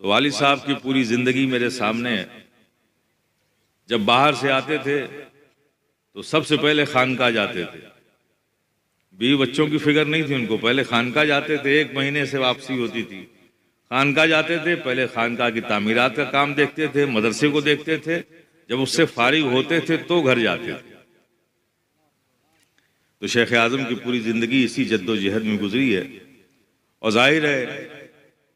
तो वालिद साहब की पूरी ज़िंदगी मेरे सामने है। जब बाहर से आते थे तो सबसे पहले खानका जाते थे। बीवी बच्चों की फिक्र नहीं थी उनको, पहले खानका जाते थे। 1 महीने से वापसी होती थी। खानका जाते थे, पहले खानका की तामीरात का काम देखते थे, मदरसे को देखते थे। जब उससे फारिग होते थे तो घर जाते थे। तो शेख आज़म की पूरी ज़िंदगी इसी जद्दोजहद में गुजरी है। और जाहिर है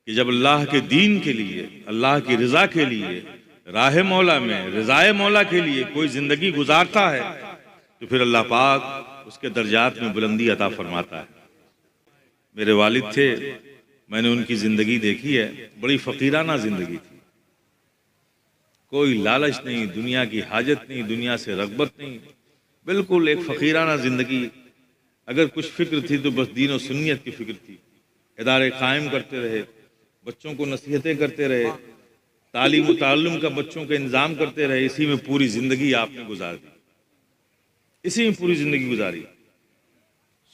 कि जब अल्लाह के दीन के लिए, अल्लाह की रज़ा के लिए, राह मौला में, रज़ाए मौला के लिए कोई ज़िंदगी गुजारता है तो फिर अल्लाह पाक उसके दर्जात में बुलंदी अता फरमाता है। मेरे वालिद थे, मैंने उनकी ज़िंदगी देखी है। बड़ी फ़कीराना ज़िंदगी थी। कोई लालच नहीं, दुनिया की हाजत नहीं, दुनिया से रग़बत नहीं, बिल्कुल एक फ़कीराना ज़िंदगी। अगर कुछ फ़िक्र थी तो बस दीन और सुन्नियत की फ़िक्र थी। इदारे कायम करते रहे, बच्चों को नसीहतें करते रहे, तालीम ताल्लुम का बच्चों का इंतज़ाम करते रहे। इसी में पूरी ज़िंदगी आपने गुजार दी, इसी में पूरी ज़िंदगी गुजारी।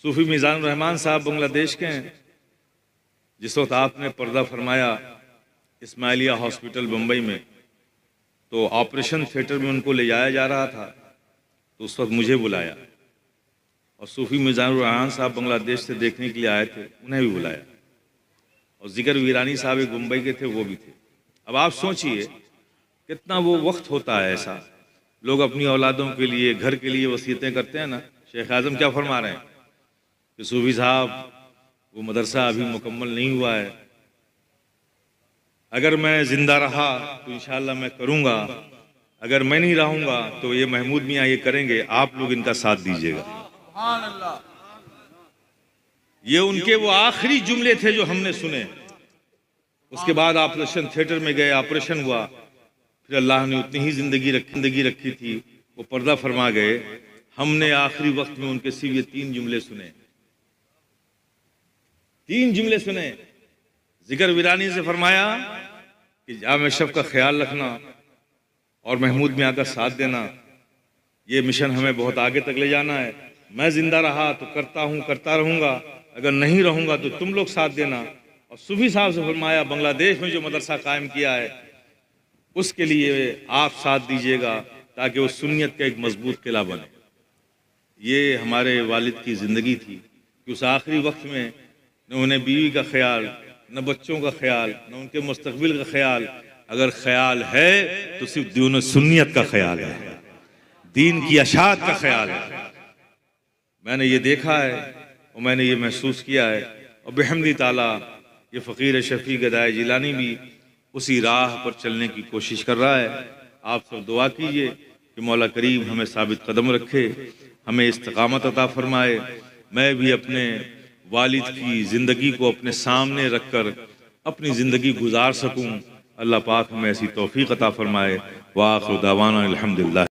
सूफ़ी मीज़ानुर रहमान साहब बांग्लादेश के हैं। जिस वक्त आपने पर्दा फरमाया इस्माइलिया हॉस्पिटल बम्बई में, तो ऑपरेशन थिएटर में उनको ले जाया जा रहा था, तो उस वक्त मुझे बुलाया। और सूफ़ी मीज़ानुर रहमान साहब बांग्लादेश से देखने के लिए आए थे, उन्हें भी बुलाया। और ज़िगर वीरानी साहब एक मुंबई के थे, वो भी थे। अब आप सोचिए कितना वो वक्त होता है ऐसा, लोग अपनी औलादों के लिए, घर के लिए वसीयतें करते हैं ना। शेख आज़म क्या फरमा रहे हैं कि सूफ़ी साहब वो मदरसा अभी मुकम्मल नहीं हुआ है, अगर मैं ज़िंदा रहा तो इंशाअल्लाह मैं करूँगा, अगर मैं नहीं रहूँगा तो ये महमूद मियाँ ये करेंगे, आप लोग इनका साथ दीजिएगा। ये उनके वो आखिरी जुमले थे जो हमने सुने। उसके बाद ऑपरेशन थिएटर में गए, ऑपरेशन हुआ, फिर अल्लाह ने उतनी ही जिंदगी रखी थी, वो पर्दा फरमा गए। हमने आखिरी वक्त में उनके सिर्फ ये 3 जुमले सुने, 3 जुमले सुने। जिक्र वीरानी से फरमाया कि जाम शब का ख्याल रखना और महमूद मियाँ का साथ देना, ये मिशन हमें बहुत आगे तक ले जाना है। मैं जिंदा रहा तो करता हूँ, करता रहूँगा, अगर नहीं रहूँगा तो तुम लोग साथ देना। और सूफी साहब से फरमाया बांग्लादेश में जो मदरसा कायम किया है उसके लिए आप साथ दीजिएगा ताकि वो सुन्नियत का एक मजबूत किला बने। ये हमारे वालिद की ज़िंदगी थी कि उस आखिरी वक्त में न उन्हें बीवी का ख्याल, न बच्चों का ख्याल, न उनके मुस्तकबिल का ख्याल। अगर ख्याल है तो सिर्फ दीन सुन्नियत का ख्याल है, दीन की अशात का ख्याल है। मैंने ये देखा है और मैंने ये महसूस किया है। और बिहम्दी ताला ये फ़कीर शफ़ी गदाए जिलानी भी उसी राह पर चलने की कोशिश कर रहा है। आप सब दुआ कीजिए कि मौला करीम हमें साबित कदम रखे, हमें इस्तिक़ामत अता फरमाए। मैं भी अपने वालिद की ज़िंदगी को अपने सामने रखकर अपनी ज़िंदगी गुजार सकूँ। अल्लाह पाक हमें ऐसी तौफ़ीक़ अता फरमाए। व आखिर दावाना अल्हम्दुलिल्लाह।